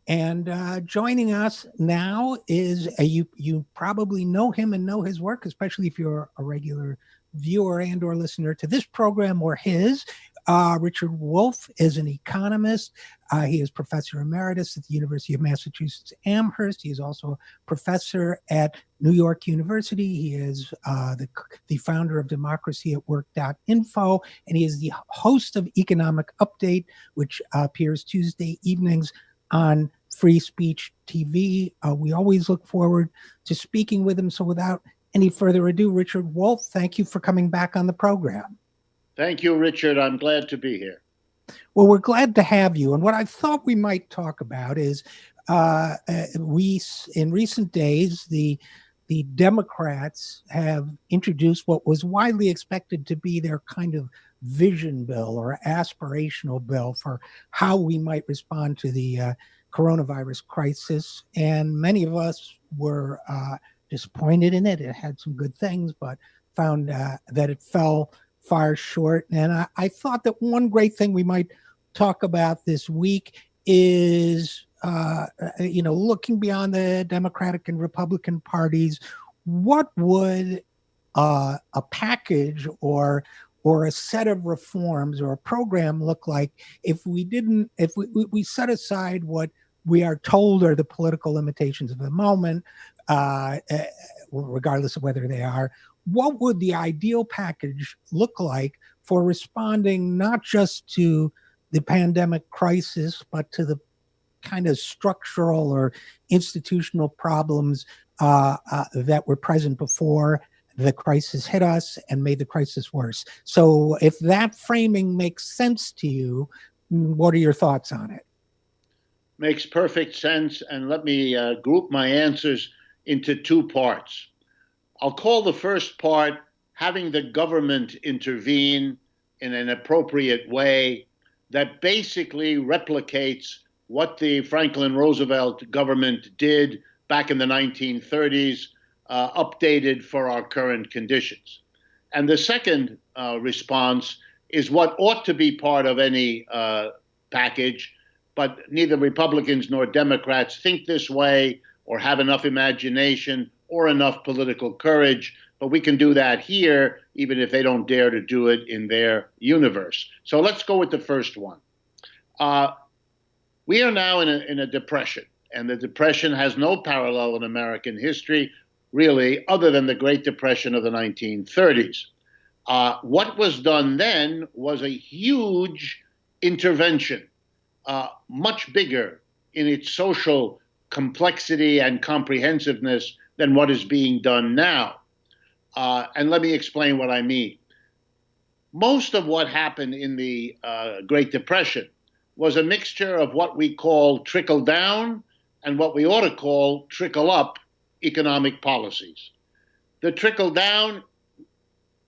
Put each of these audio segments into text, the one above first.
And joining us now is you probably know him and know his work, especially if you're a regular viewer and or listener to this program or his. Richard Wolff is an economist. He is professor emeritus at the University of Massachusetts Amherst. He is also a professor at New York University. He is the founder of democracyatwork.info, and he is the host of Economic Update, which appears Tuesday evenings on Free Speech TV. We always look forward to speaking with him. So without any further ado, Richard Wolff, thank you for coming back on the program. Thank you, Richard. I'm glad to be here. Well, we're glad to have you. And what I thought we might talk about is in recent days, the Democrats have introduced what was widely expected to be their kind of vision bill or aspirational bill for how we might respond to the coronavirus crisis. And many of us were disappointed in it. It had some good things, but found that it fell far short. And I thought that one great thing we might talk about this week is, looking beyond the Democratic and Republican parties, what would a package or a set of reforms or a program look like if we set aside what we are told are the political limitations of the moment, regardless of whether they are. What would the ideal package look like for responding not just to the pandemic crisis, but to the kind of structural or institutional problems that were present before the crisis hit us and made the crisis worse? So if that framing makes sense to you, what are your thoughts on it? Makes perfect sense. And let me group my answers into two parts. I'll call the first part having the government intervene in an appropriate way that basically replicates what the Franklin Roosevelt government did back in the 1930s, updated for our current conditions. And the second response is what ought to be part of any package, but neither Republicans nor Democrats think this way or have enough imagination or enough political courage, but we can do that here, even if they don't dare to do it in their universe. So let's go with the first one. We are now in a depression, and the depression has no parallel in American history, really, other than the Great Depression of the 1930s. What was done then was a huge intervention, much bigger in its social complexity and comprehensiveness than what is being done now. And let me explain what I mean. Most of what happened in the Great Depression was a mixture of what we call trickle down and what we ought to call trickle up economic policies. The trickle down,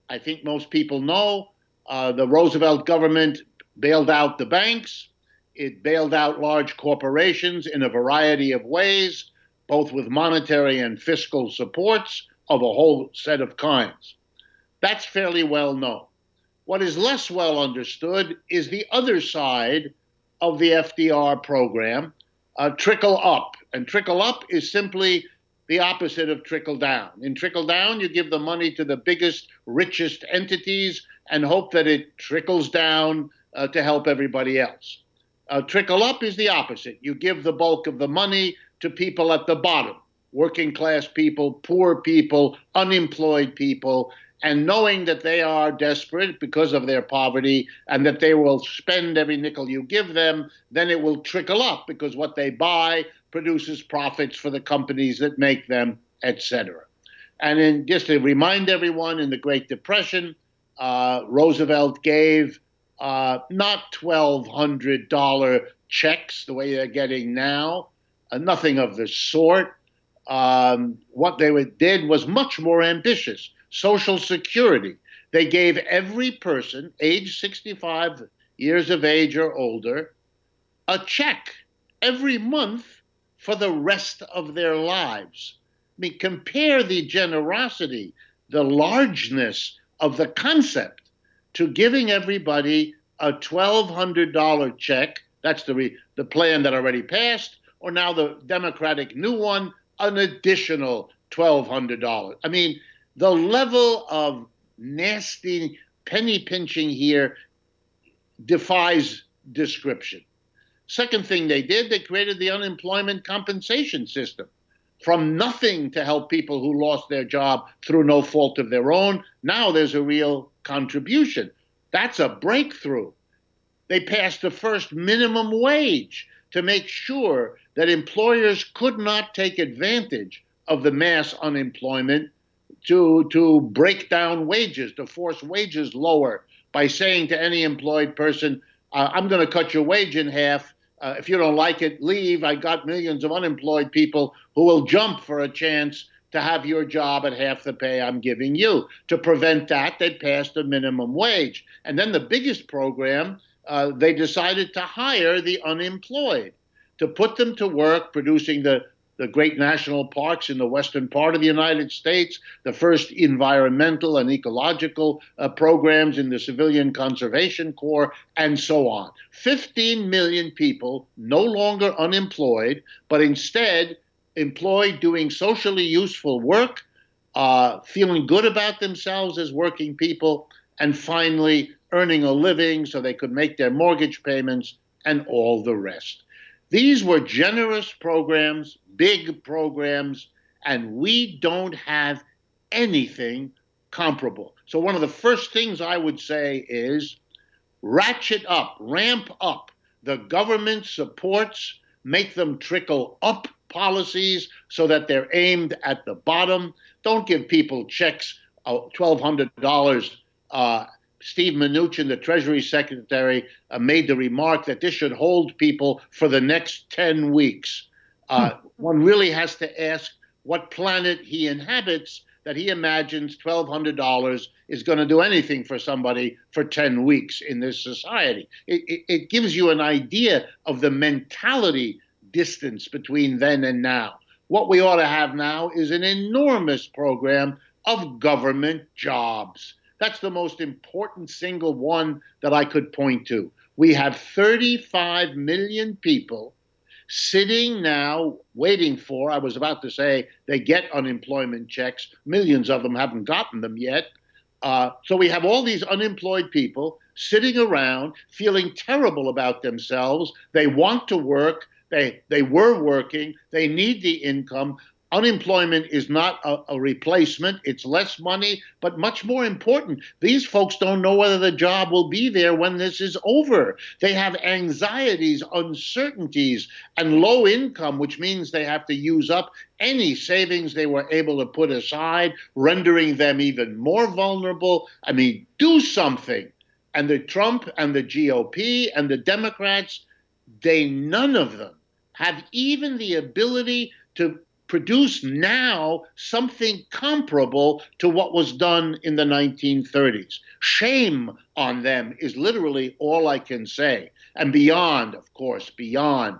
I think most people know, the Roosevelt government bailed out the banks. It bailed out large corporations in a variety of ways, both with monetary and fiscal supports of a whole set of kinds. That's fairly well known. What is less well understood is the other side of the FDR program, trickle up. And trickle up is simply the opposite of trickle down. In trickle down, you give the money to the biggest, richest entities and hope that it trickles down to help everybody else. Trickle up is the opposite. You give the bulk of the money to people at the bottom, working class people, poor people, unemployed people, and knowing that they are desperate because of their poverty and that they will spend every nickel you give them, then it will trickle up because what they buy produces profits for the companies that make them, etc. And just to remind everyone, in the Great Depression, Roosevelt gave not $1,200 checks the way they're getting now, nothing of the sort. What they did was much more ambitious. Social Security. They gave every person age 65 years of age or older a check every month for the rest of their lives. I mean, compare the generosity, the largeness of the concept to giving everybody a $1,200 check. That's the plan that already passed, or now the Democratic new one, an additional $1,200. I mean, the level of nasty penny pinching here defies description. Second thing they did, they created the unemployment compensation system. From nothing to help people who lost their job through no fault of their own, now there's a real contribution. That's a breakthrough. They passed the first minimum wage to make sure that employers could not take advantage of the mass unemployment to break down wages, to force wages lower by saying to any employed person, I'm going to cut your wage in half. If you don't like it, leave. I got millions of unemployed people who will jump for a chance to have your job at half the pay I'm giving you. To prevent that, they passed a minimum wage. And then the biggest program, they decided to hire the unemployed, to put them to work producing the great national parks in the western part of the United States, the first environmental and ecological programs in the Civilian Conservation Corps, and so on. 15 million people no longer unemployed, but instead employed doing socially useful work, feeling good about themselves as working people, and finally earning a living so they could make their mortgage payments and all the rest. These were generous programs, big programs, and we don't have anything comparable. So one of the first things I would say is ratchet up, ramp up the government supports, make them trickle up policies so that they're aimed at the bottom. Don't give people checks, $1,200. Steve Mnuchin, the Treasury Secretary, made the remark that this should hold people for the next 10 weeks. One really has to ask what planet he inhabits that he imagines $1,200 is going to do anything for somebody for 10 weeks in this society. It gives you an idea of the mentality distance between then and now. What we ought to have now is an enormous program of government jobs. That's the most important single one that I could point to. We have 35 million people sitting now waiting for, I was about to say, they get unemployment checks. Millions of them haven't gotten them yet. So we have all these unemployed people sitting around feeling terrible about themselves. They want to work. They were working. They need the income. Unemployment is not a replacement. It's less money, but much more important, these folks don't know whether the job will be there when this is over. They have anxieties, uncertainties, and low income, which means they have to use up any savings they were able to put aside, rendering them even more vulnerable. I mean, do something. And the Trump and the GOP and the Democrats, none of them have even the ability to produce now something comparable to what was done in the 1930s. Shame on them is literally all I can say. And beyond, of course, beyond,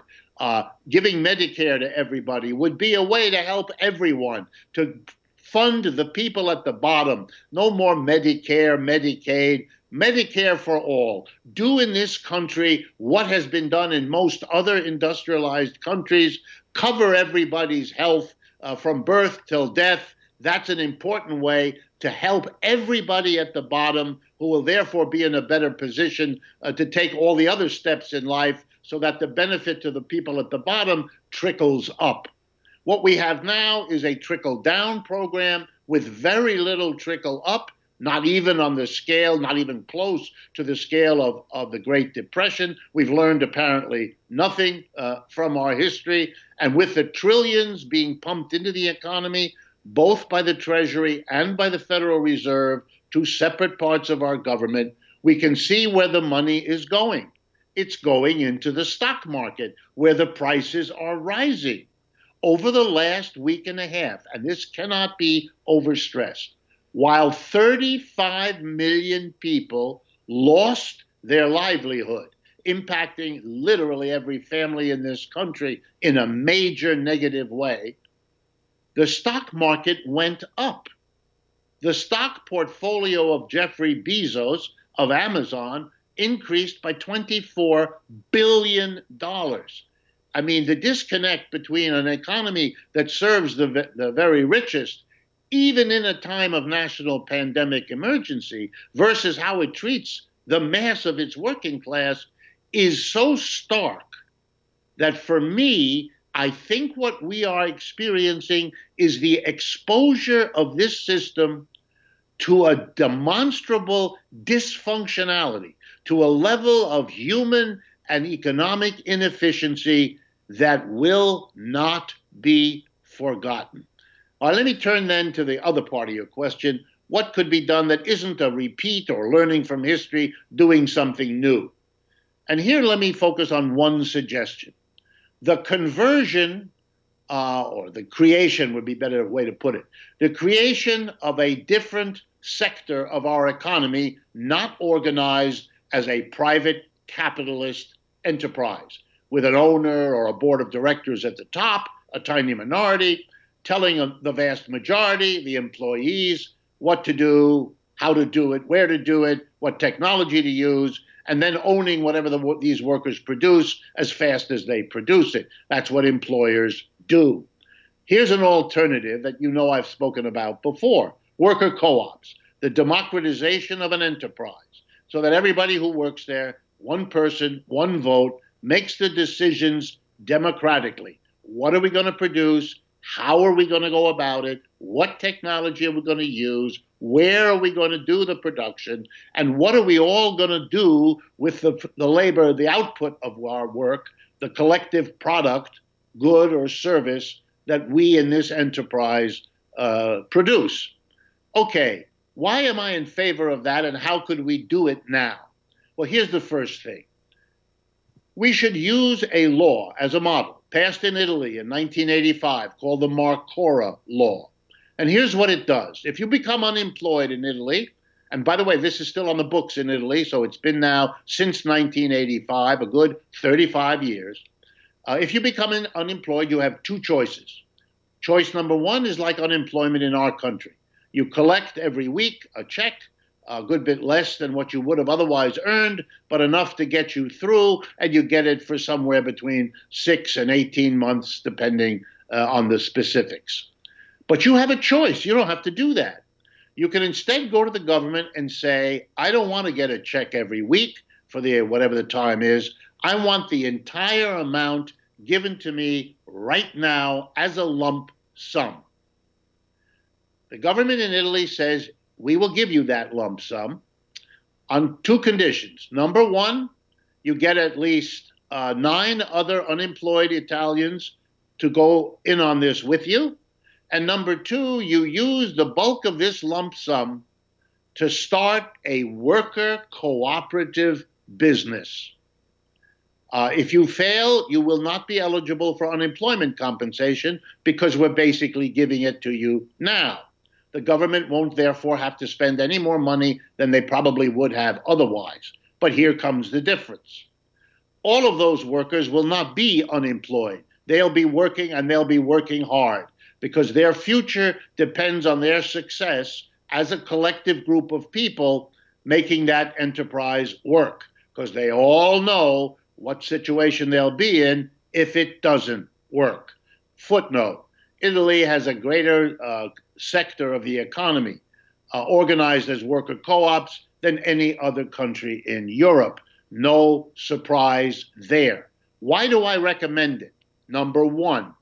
giving Medicare to everybody would be a way to help everyone, to fund the people at the bottom. No more Medicare, Medicaid, Medicare for all. Do in this country what has been done in most other industrialized countries. Cover everybody's health from birth till death. That's an important way to help everybody at the bottom, who will therefore be in a better position to take all the other steps in life so that the benefit to the people at the bottom trickles up. What we have now is a trickle-down program with very little trickle up, not even on the scale, not even close to the scale of the Great Depression. We've learned apparently nothing from our history. And with the trillions being pumped into the economy, both by the Treasury and by the Federal Reserve, two separate parts of our government, we can see where the money is going. It's going into the stock market, where the prices are rising. Over the last week and a half, and this cannot be overstressed, while 35 million people lost their livelihood, impacting literally every family in this country in a major negative way, the stock market went up. The stock portfolio of Jeffrey Bezos of Amazon increased by $24 billion. I mean, the disconnect between an economy that serves the very richest, even in a time of national pandemic emergency, versus how it treats the mass of its working class is so stark that for me, I think what we are experiencing is the exposure of this system to a demonstrable dysfunctionality, to a level of human and economic inefficiency that will not be forgotten. All right, let me turn then to the other part of your question. What could be done that isn't a repeat or learning from history, doing something new? And here let me focus on one suggestion. The conversion, or the creation would be a better way to put it, the creation of a different sector of our economy, not organized as a private capitalist enterprise, with an owner or a board of directors at the top, a tiny minority, telling the vast majority, the employees, what to do, how to do it, where to do it, what technology to use, and then owning whatever these workers produce as fast as they produce it. That's what employers do. Here's an alternative that you know I've spoken about before: worker co-ops, the democratization of an enterprise, so that everybody who works there, one person, one vote, makes the decisions democratically. What are we going to produce? How are we going to go about it? What technology are we going to use? Where are we going to do the production? And what are we all going to do with the labor, the output of our work, the collective product, good or service that we in this enterprise produce? Okay, why am I in favor of that, and how could we do it now? Well, here's the first thing. We should use a law as a model, passed in Italy in 1985, called the Marcora Law. And here's what it does. If you become unemployed in Italy, and by the way, this is still on the books in Italy, so it's been now since 1985, a good 35 years. If you become unemployed, you have two choices. Choice number one is like unemployment in our country. You collect every week a check, a good bit less than what you would have otherwise earned, but enough to get you through, and you get it for somewhere between 6 and 18 months, depending on the specifics. But you have a choice. You don't have to do that. You can instead go to the government and say, I don't want to get a check every week for the whatever the time is. I want the entire amount given to me right now as a lump sum. The government in Italy says, we will give you that lump sum on two conditions. Number one, you get at least 9 other unemployed Italians to go in on this with you. And number two, you use the bulk of this lump sum to start a worker cooperative business. If you fail, you will not be eligible for unemployment compensation because we're basically giving it to you now. The government won't therefore have to spend any more money than they probably would have otherwise. But here comes the difference. All of those workers will not be unemployed. They'll be working, and they'll be working hard, because their future depends on their success as a collective group of people making that enterprise work, because they all know what situation they'll be in if it doesn't work. Footnote: Italy has a greater sector of the economy organized as worker co-ops than any other country in Europe. No surprise there. Why do I recommend it? Number one,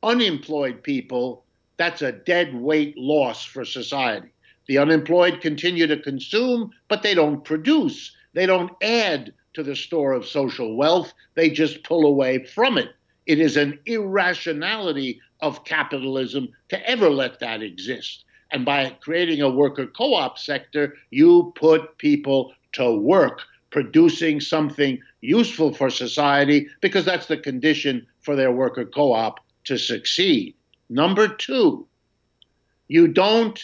unemployed people, that's a dead weight loss for society. The unemployed continue to consume, but they don't produce. They don't add to the store of social wealth. They just pull away from it. It is an irrationality of capitalism to ever let that exist. And by creating a worker co-op sector, you put people to work, producing something useful for society, because that's the condition for their worker co-op to succeed. Number two, you don't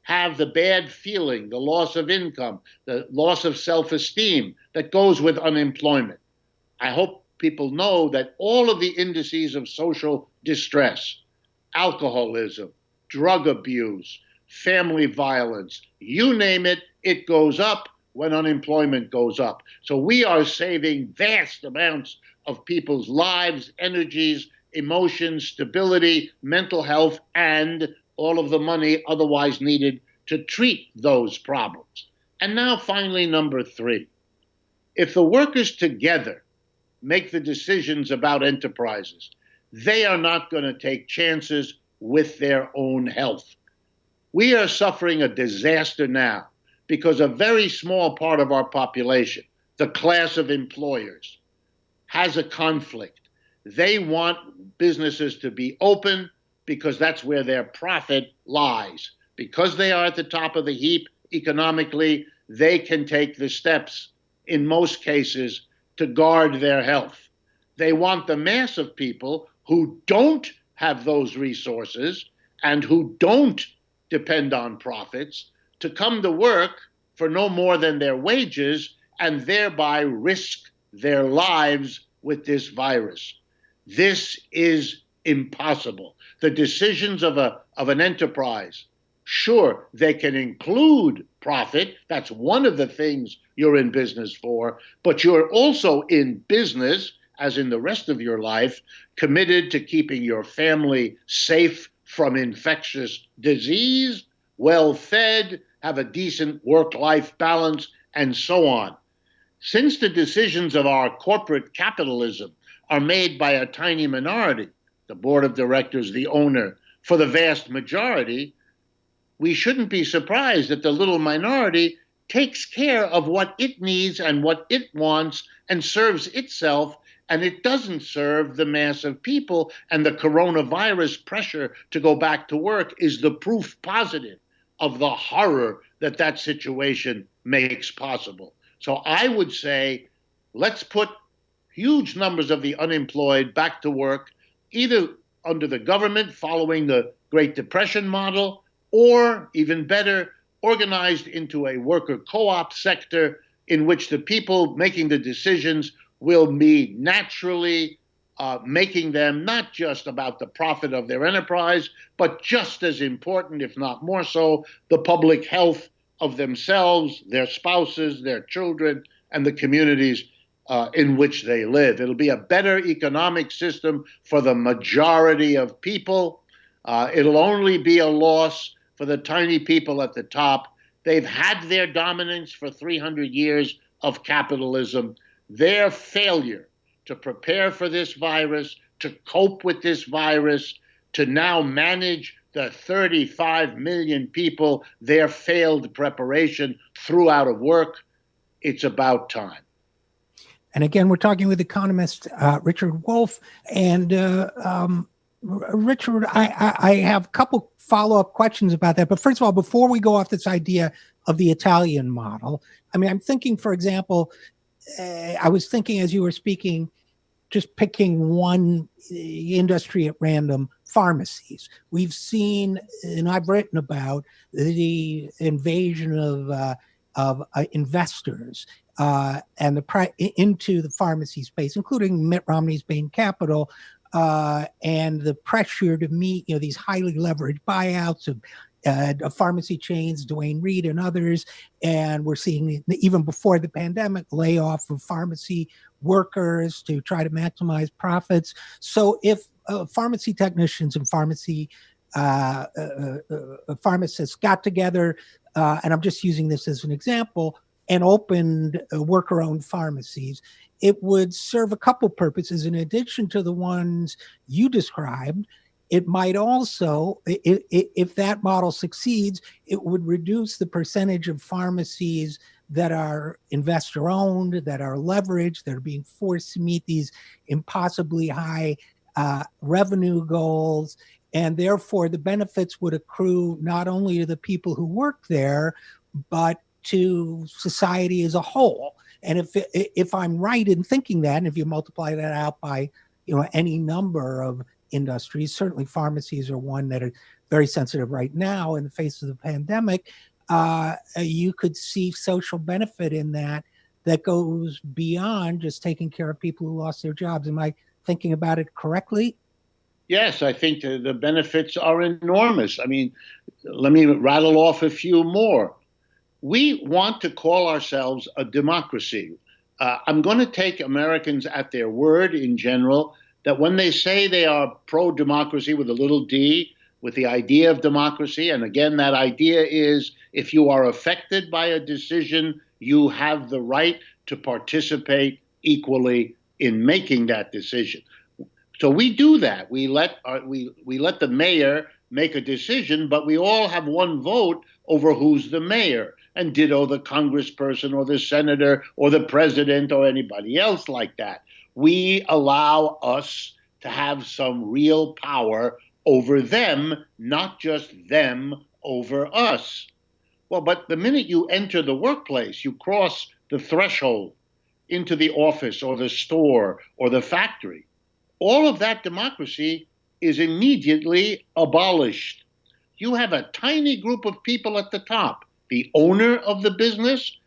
have the bad feeling, the loss of income, the loss of self-esteem that goes with unemployment. I hope people know that all of the indices of social distress, alcoholism, drug abuse, family violence, you name it, it goes up when unemployment goes up. So we are saving vast amounts of people's lives, energies, emotions, stability, mental health, and all of the money otherwise needed to treat those problems. And now, finally, number three. If the workers together make the decisions about enterprises, they are not going to take chances with their own health. We are suffering a disaster now because a very small part of our population, the class of employers, has a conflict. They want businesses to be open because that's where their profit lies. Because they are at the top of the heap economically, they can take the steps, in most cases, to guard their health. They want the mass of people who don't have those resources and who don't depend on profits to come to work for no more than their wages and thereby risk their lives with this virus. This is impossible. The decisions of an enterprise, sure, they can include profit. That's one of the things you're in business for, but you're also in business, as in the rest of your life, committed to keeping your family safe from infectious disease, well fed, have a decent work-life balance, and so on. Since the decisions of our corporate capitalism are made by a tiny minority, the board of directors, the owner, for the vast majority, we shouldn't be surprised that the little minority takes care of what it needs and what it wants and serves itself, and it doesn't serve the mass of people. And the coronavirus pressure to go back to work is the proof positive of the horror that that situation makes possible. So I would say, let's put huge numbers of the unemployed back to work, either under the government following the Great Depression model, or even better, organized into a worker co-op sector in which the people making the decisions will be naturally making them not just about the profit of their enterprise, but just as important, if not more so, the public health of themselves, their spouses, their children, and the communities in which they live. It'll be a better economic system for the majority of people. It'll only be a loss for the tiny people at the top. They've had their dominance for 300 years of capitalism. Their failure to prepare for this virus, to cope with this virus, to now manage the 35 million people, their failed preparation threw out of work, it's about time. And again, we're talking with economist Richard Wolff. And Richard, I have a couple follow-up questions about that. But first of all, before we go off this idea of the Italian model, I mean, I'm thinking, for example, I was thinking as you were speaking, just picking one industry at random, pharmacies. We've seen, and I've written about the invasion of investors and into the pharmacy space, including Mitt Romney's Bain Capital, and the pressure to meet, these highly leveraged buyouts of pharmacy chains, Duane Reade and others. And we're seeing, even before the pandemic, layoff of pharmacy workers to try to maximize profits. So if pharmacy technicians and pharmacists got together, and I'm just using this as an example, and opened worker-owned pharmacies, it would serve a couple purposes. In addition to the ones you described, it might also, if that model succeeds, it would reduce the percentage of pharmacies that are investor-owned, that are leveraged, that are being forced to meet these impossibly high revenue goals. And therefore, the benefits would accrue not only to the people who work there, but to society as a whole. And if I'm right in thinking that, and if you multiply that out by any number of industries, certainly pharmacies are one that are very sensitive right now in the face of the pandemic, you could see social benefit in that goes beyond just taking care of people who lost their jobs. Am I thinking about it correctly? Yes, I think the benefits are enormous. I mean, let me rattle off a few more. We want to call ourselves a democracy. I'm going to take Americans at their word in general, that when they say they are pro-democracy with a little d, with the idea of democracy, and again, that idea is if you are affected by a decision, you have the right to participate equally in making that decision. So we do that. We let the mayor make a decision, but we all have one vote over who's the mayor, and ditto the congressperson or the senator or the president or anybody else like that. We allow us to have some real power over them, not just them over us. Well, but the minute you enter the workplace, you cross the threshold into the office or the store or the factory, all of that democracy is immediately abolished. You have a tiny group of people at the top, the owner of the business,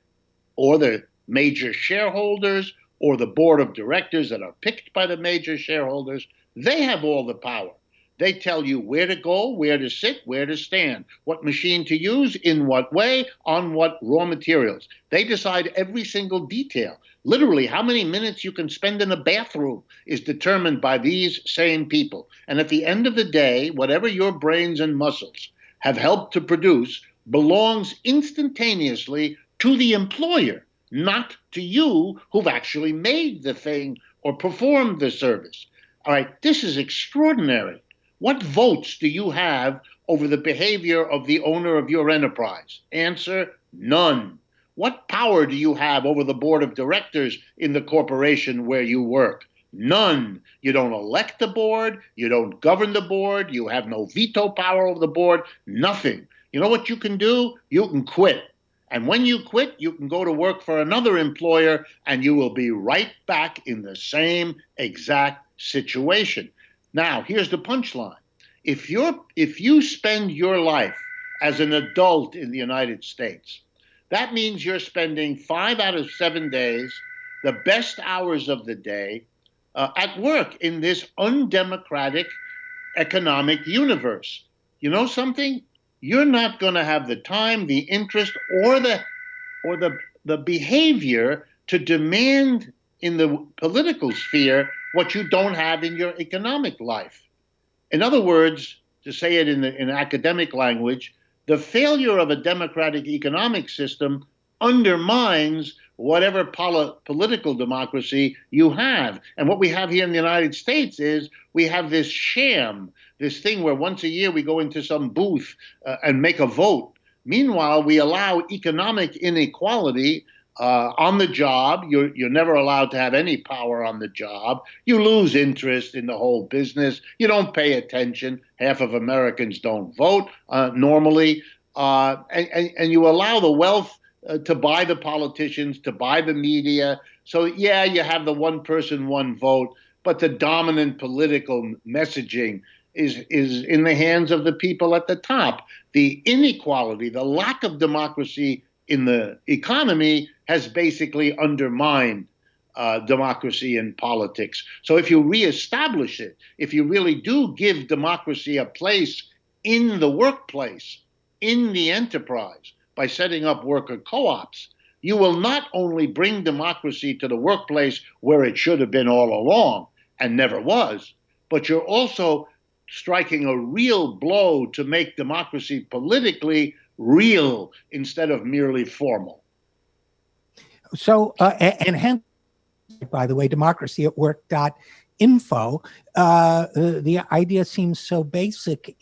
or the major shareholders, or the board of directors that are picked by the major shareholders. They have all the power. They tell you where to go, where to sit, where to stand, what machine to use, in what way, on what raw materials. They decide every single detail. Literally, how many minutes you can spend in a bathroom is determined by these same people. And at the end of the day, whatever your brains and muscles have helped to produce belongs instantaneously to the employer, not to you who've actually made the thing or performed the service. All right, this is extraordinary. What votes do you have over the behavior of the owner of your enterprise? Answer, none. What power do you have over the board of directors in the corporation where you work? None. You don't elect the board. You don't govern the board. You have no veto power over the board. Nothing. You know what you can do? You can quit. And when you quit, you can go to work for another employer, and you will be right back in the same exact situation. Now, here's the punchline. If you spend your life as an adult in the United States, that means you're spending 5 out of 7 days, the best hours of the day, at work in this undemocratic economic universe. You know something? You're not going to have the time, the interest, or the behavior to demand in the political sphere what you don't have in your economic life. In other words, to say it in academic language, the failure of a democratic economic system undermines whatever political democracy you have. And what we have here in the United States is we have this sham, this thing where once a year we go into some booth and make a vote. Meanwhile, we allow economic inequality on the job. You're never allowed to have any power on the job. You lose interest in the whole business. You don't pay attention. Half of Americans don't vote normally. And you allow the wealth to buy the politicians, to buy the media. So, yeah, you have the one person, one vote, but the dominant political messaging is in the hands of the people at the top. The inequality, the lack of democracy in the economy has basically undermined democracy in politics. So if you reestablish it, if you really do give democracy a place in the workplace, in the enterprise, by setting up worker co-ops, you will not only bring democracy to the workplace where it should have been all along and never was, but you're also striking a real blow to make democracy politically real instead of merely formal. So, and hence, by the way, democracyatwork.info, the idea seems so basic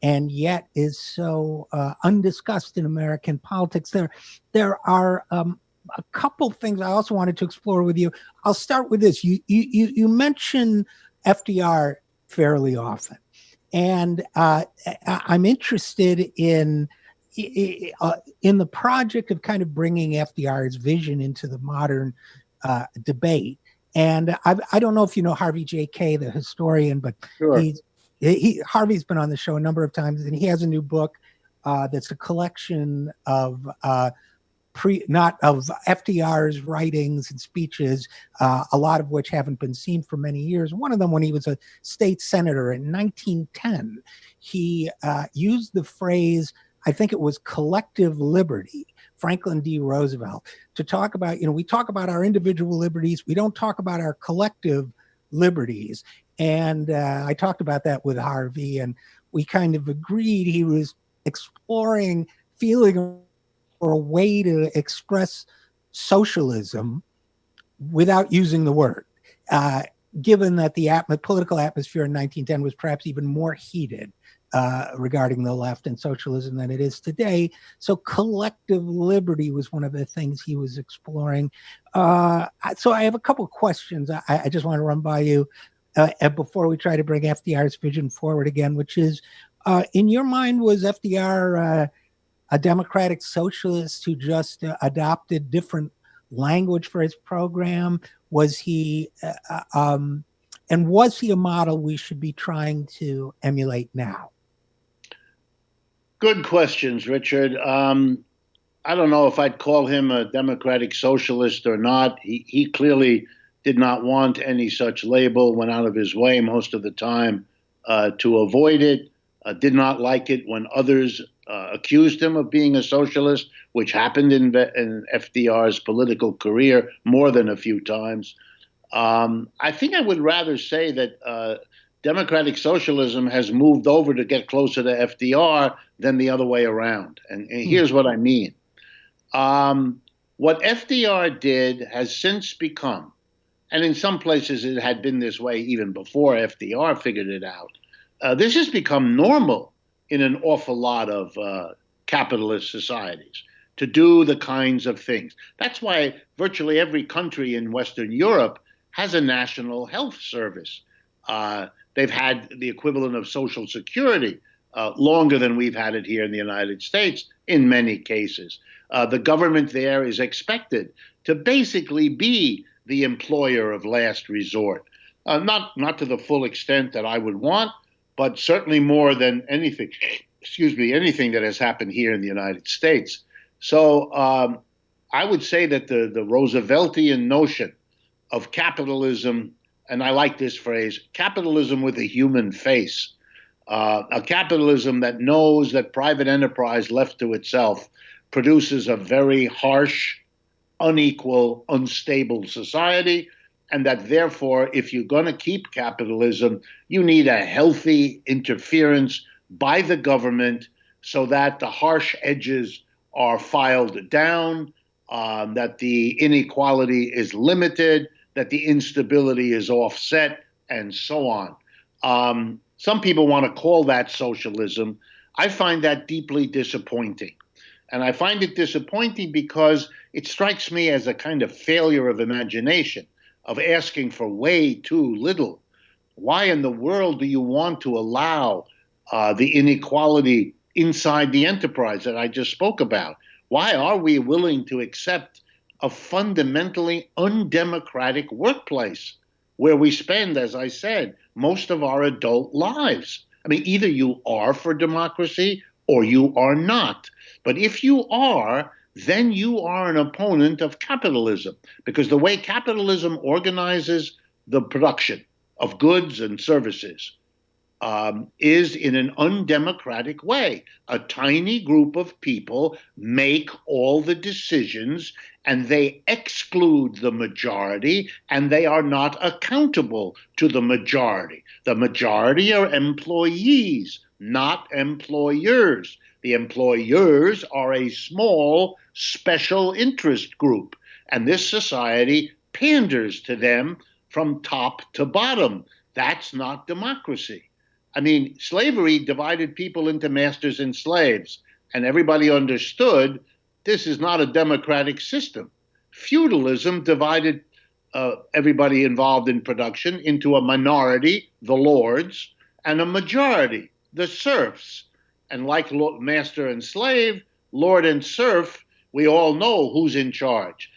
and yet is so undiscussed in American politics. There are a couple things I also wanted to explore with you. I'll start with this. You mention FDR fairly often, and I'm interested in the project of kind of bringing FDR's vision into the modern debate. And I don't know if you know Harvey J. Kaye, the historian, but Sure. Harvey's been on the show a number of times, and he has a new book that's a collection of not of FDR's writings and speeches, a lot of which haven't been seen for many years. One of them, when he was a state senator in 1910, he used the phrase, I think it was collective liberty, Franklin D. Roosevelt, to talk about, we talk about our individual liberties. We don't talk about our collective liberties. And I talked about that with Harvey, and we kind of agreed he was exploring, feeling, or a way to express socialism without using the word, given that the political atmosphere in 1910 was perhaps even more heated regarding the left and socialism than it is today. So collective liberty was one of the things he was exploring. So I have a couple of questions I just want to run by you before we try to bring FDR's vision forward again, which is, in your mind, was FDR a democratic socialist who just adopted different language for his program? Was he, and was he a model we should be trying to emulate now? Good questions, Richard. I don't know if I'd call him a democratic socialist or not. He clearly did not want any such label, went out of his way most of the time to avoid it, did not like it when others accused him of being a socialist, which happened in FDR's political career more than a few times. I think I would rather say that democratic socialism has moved over to get closer to FDR than the other way around. And here's what I mean. What FDR did has since become, and in some places it had been this way even before FDR figured it out, this has become normal in an awful lot of capitalist societies to do the kinds of things. That's why virtually every country in Western Europe has a national health service. They've had the equivalent of Social Security longer than we've had it here in the United States in many cases. The government there is expected to basically be the employer of last resort. Not to the full extent that I would want, but certainly more than anything, anything that has happened here in the United States. So I would say that the Rooseveltian notion of capitalism, and I like this phrase, capitalism with a human face, a capitalism that knows that private enterprise left to itself produces a very harsh, unequal, unstable society, and that therefore, if you're going to keep capitalism, you need a healthy interference by the government so that the harsh edges are filed down, that the inequality is limited, that the instability is offset, and so on. Some people want to call that socialism. I find that deeply disappointing. And I find it disappointing because it strikes me as a kind of failure of imagination, of asking for way too little. Why in the world do you want to allow the inequality inside the enterprise that I just spoke about? Why are we willing to accept a fundamentally undemocratic workplace where we spend, as I said, most of our adult lives? I mean, either you are for democracy or you are not. But if you are, then you are an opponent of capitalism, because the way capitalism organizes the production of goods and services is in an undemocratic way. A tiny group of people make all the decisions, and they exclude the majority, and they are not accountable to the majority. The majority are employees, not employers. The employers are a small special interest group, and this society panders to them from top to bottom. That's not democracy. I mean, slavery divided people into masters and slaves, and everybody understood this is not a democratic system. Feudalism divided everybody involved in production into a minority, the lords, and a majority, the serfs. And like master and slave, lord and serf, we all know who's in charge.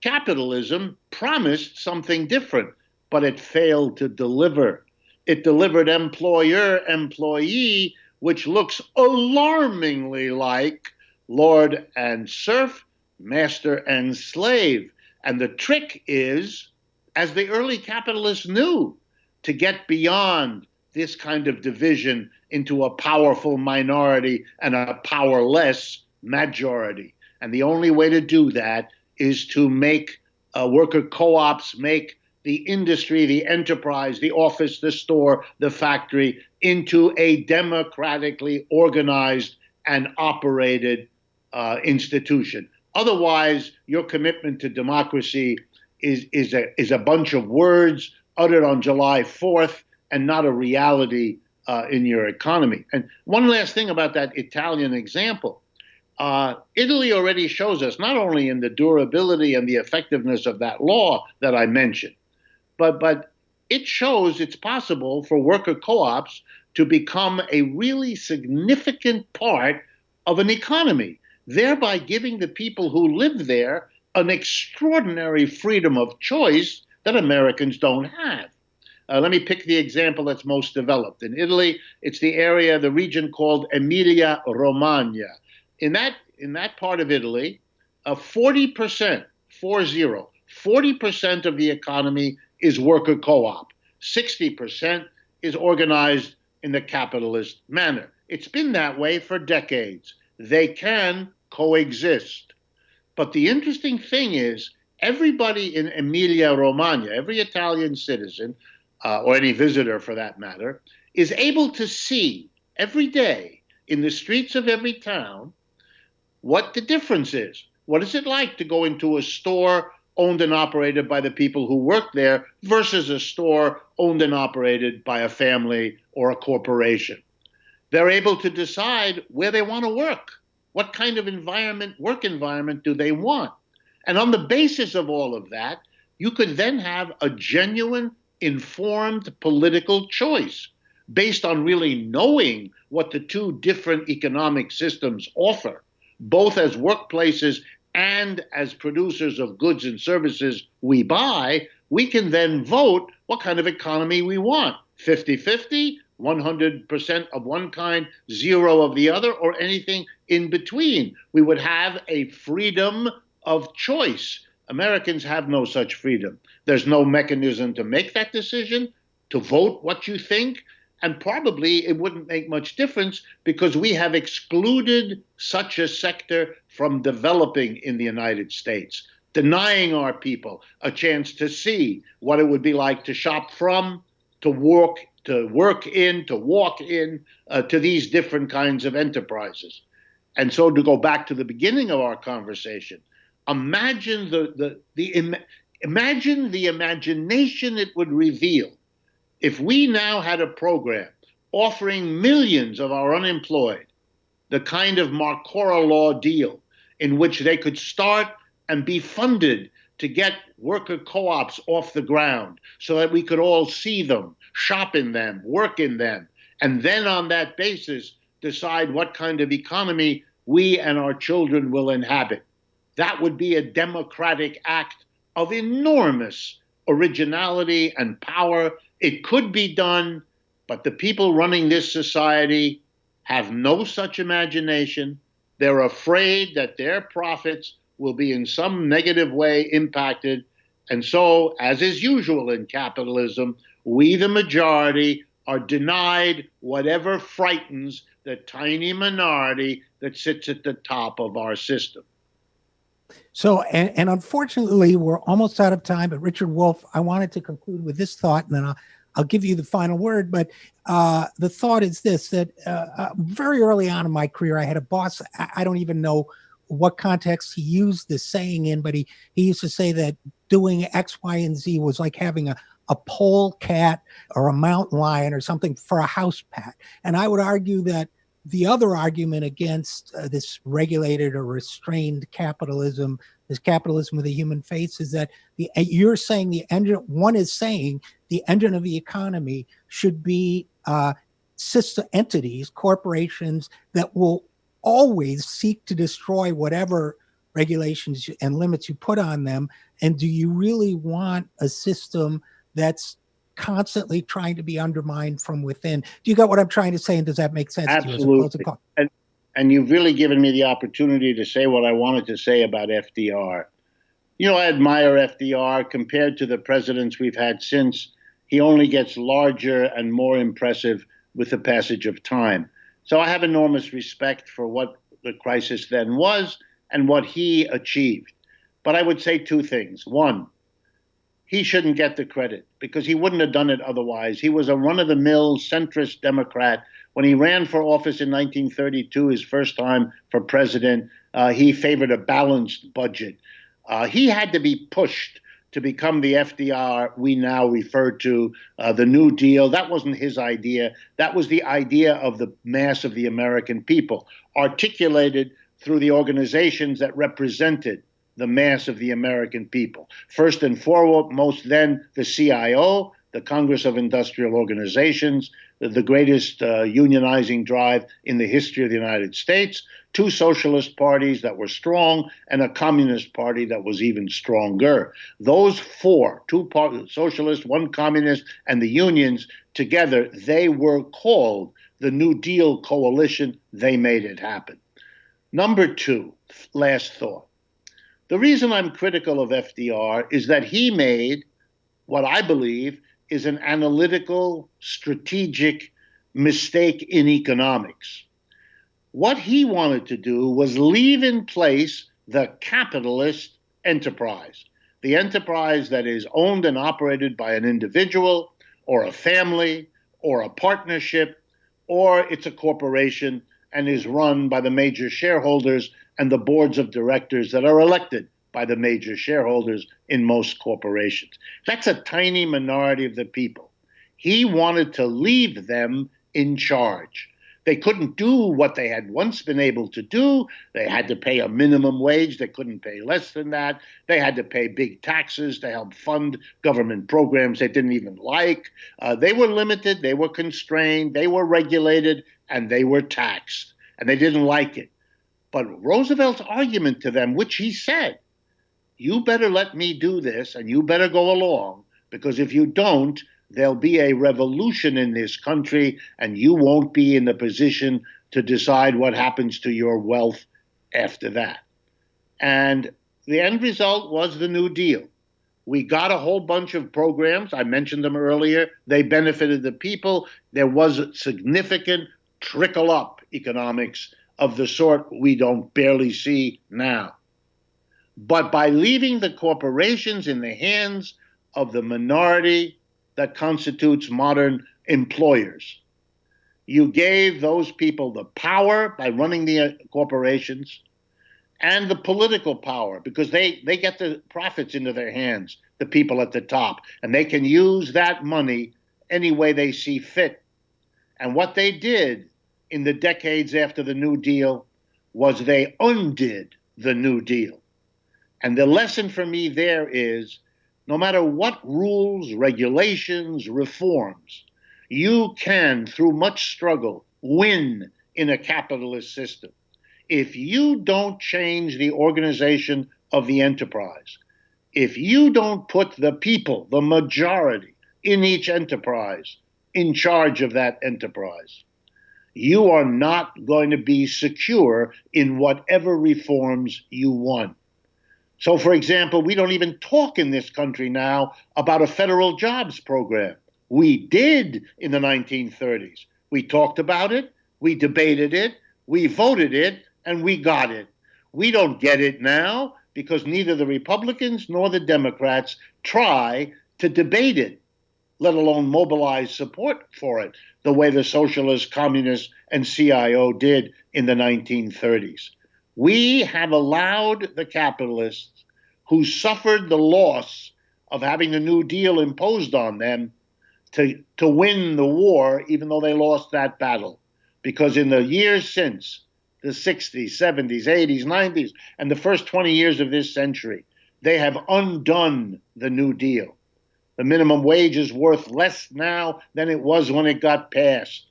Capitalism promised something different, but it failed to deliver. It delivered employer-employee, which looks alarmingly like lord and serf, master and slave. And the trick is, as the early capitalists knew, to get beyond this kind of division into a powerful minority and a powerless majority. And the only way to do that is to make worker co-ops, make the industry, the enterprise, the office, the store, the factory into a democratically organized and operated institution. Otherwise, your commitment to democracy is a bunch of words uttered on July 4th and not a reality in your economy. And one last thing about that Italian example. Italy already shows us, not only in the durability and the effectiveness of that law that I mentioned, but it shows it's possible for worker co-ops to become a really significant part of an economy, thereby giving the people who live there an extraordinary freedom of choice that Americans don't have. Let me pick the example that's most developed. In Italy, it's the region called Emilia-Romagna. In that part of Italy, 40%, 40% of the economy is worker co-op. 60% is organized in the capitalist manner. It's been that way for decades. They can coexist. But the interesting thing is, everybody in Emilia-Romagna, every Italian citizen, or any visitor for that matter, is able to see every day in the streets of every town what the difference is. What is it like to go into a store owned and operated by the people who work there versus a store owned and operated by a family or a corporation? They're able to decide where they want to work. What kind of work environment do they want? And on the basis of all of that, you could then have a genuine, informed political choice based on really knowing what the two different economic systems offer, both as workplaces and as producers of goods and services we buy. We can then vote what kind of economy we want, 50-50, 100% of one kind, 0 of the other, or anything in between. We would have a freedom of choice. Americans have no such freedom. There's no mechanism to make that decision, to vote what you think, and probably it wouldn't make much difference because we have excluded such a sector from developing in the United States, denying our people a chance to see what it would be like to shop from, to work in, to walk in, to these different kinds of enterprises. And so to go back to the beginning of our conversation, imagine imagine the imagination it would reveal if we now had a program offering millions of our unemployed the kind of Marcora Law deal in which they could start and be funded to get worker co-ops off the ground so that we could all see them, shop in them, work in them, and then on that basis decide what kind of economy we and our children will inhabit. That would be a democratic act of enormous originality and power. It could be done, but the people running this society have no such imagination. They're afraid that their profits will be in some negative way impacted. And so, as is usual in capitalism, we, the majority, are denied whatever frightens the tiny minority that sits at the top of our system. So, and unfortunately, we're almost out of time. But Richard Wolff, I wanted to conclude with this thought, and then I'll give you the final word. But the thought is this: that very early on in my career, I had a boss. I don't even know what context he used this saying in, but he used to say that doing X, Y, and Z was like having a polecat or a mountain lion or something for a house pet. And I would argue that the other argument against this regulated or restrained capitalism, this capitalism with a human face, is that you're saying the engine. One is saying the engine of the economy should be sister entities, corporations that will always seek to destroy whatever regulations and limits you put on them. And do you really want a system that's constantly trying to be undermined from within? Do you got what I'm trying to say? And does that make sense Absolutely. to you as a closing call? And you've really given me the opportunity to say what I wanted to say about FDR. You know, I admire FDR compared to the presidents we've had since. He only gets larger and more impressive with the passage of time. So I have enormous respect for what the crisis then was and what he achieved. But I would say two things. One, he shouldn't get the credit because he wouldn't have done it otherwise. He was a run-of-the-mill centrist Democrat. When he ran for office in 1932, his first time for president, he favored a balanced budget. He had to be pushed to become the FDR we now refer to, the New Deal. That wasn't his idea. That was the idea of the mass of the American people, articulated through the organizations that represented the mass of the American people. First and foremost, then, the CIO, the Congress of Industrial Organizations, the greatest unionizing drive in the history of the United States, two socialist parties that were strong, and a communist party that was even stronger. Those four, two parties, socialist, one communist, and the unions, together, they were called the New Deal Coalition. They made it happen. Number two, last thought. The reason I'm critical of FDR is that he made what I believe is an analytical, strategic mistake in economics. What he wanted to do was leave in place the capitalist enterprise, the enterprise that is owned and operated by an individual or a family or a partnership, or it's a corporation and is run by the major shareholders and the boards of directors that are elected by the major shareholders in most corporations. That's a tiny minority of the people. He wanted to leave them in charge. They couldn't do what they had once been able to do. They had to pay a minimum wage. They couldn't pay less than that. They had to pay big taxes to help fund government programs they didn't even like. They were limited. They were constrained. They were regulated, and they were taxed. And they didn't like it. But Roosevelt's argument to them, which he said, you better let me do this and you better go along, because if you don't, there'll be a revolution in this country and you won't be in the position to decide what happens to your wealth after that. And the end result was the New Deal. We got a whole bunch of programs. I mentioned them earlier. They benefited the people. There was significant trickle-up economics of the sort we don't barely see now. But by leaving the corporations in the hands of the minority that constitutes modern employers, you gave those people the power by running the corporations and the political power, because they get the profits into their hands, the people at the top, and they can use that money any way they see fit. And what they did in the decades after the New Deal was they undid the New Deal. And the lesson for me there is, no matter what rules, regulations, reforms, you can, through much struggle, win in a capitalist system. If you don't change the organization of the enterprise, if you don't put the people, the majority, in each enterprise, in charge of that enterprise, you are not going to be secure in whatever reforms you want. So, for example, we don't even talk in this country now about a federal jobs program. We did in the 1930s. We talked about it, we debated it, we voted it, and we got it. We don't get it now because neither the Republicans nor the Democrats try to debate it, let alone mobilize support for it, the way the socialists, communists, and CIO did in the 1930s. We have allowed the capitalists who suffered the loss of having the New Deal imposed on them to win the war, even though they lost that battle. Because in the years since, the 60s, 70s, 80s, 90s, and the first 20 years of this century, they have undone the New Deal. The minimum wage is worth less now than it was when it got passed.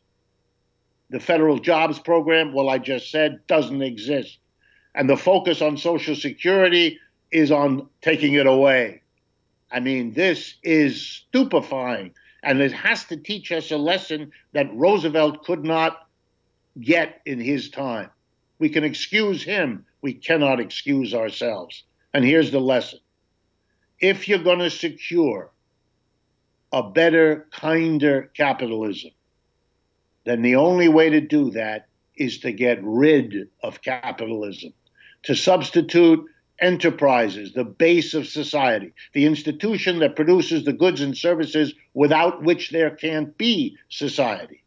The federal jobs program, well, I just said, doesn't exist. And the focus on Social Security is on taking it away. I mean, this is stupefying. And it has to teach us a lesson that Roosevelt could not get in his time. We can excuse him. We cannot excuse ourselves. And here's the lesson. If you're going to secure a better, kinder capitalism, then the only way to do that is to get rid of capitalism. to substitute enterprises, the base of society, the institution that produces the goods and services without which there can't be society.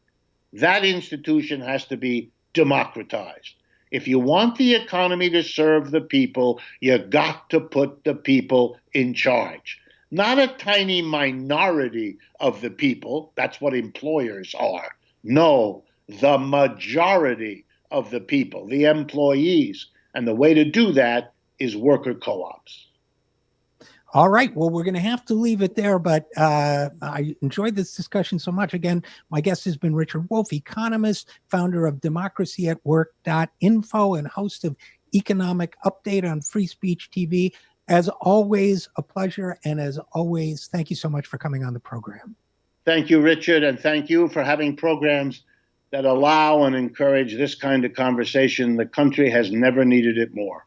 That institution has to be democratized. If you want the economy to serve the people, you got to put the people in charge. Not a tiny minority of the people, that's what employers are. No, the majority of the people, the employees. And the way to do that is worker co-ops. All right. Well, we're going to have to leave it there, but I enjoyed this discussion so much. Again, my guest has been Richard Wolff, economist, founder of democracyatwork.info, and host of Economic Update on Free Speech TV. As always, a pleasure. And as always, thank you so much for coming on the program. Thank you, Richard. And thank you for having programs that allow and encourage this kind of conversation. The country has never needed it more.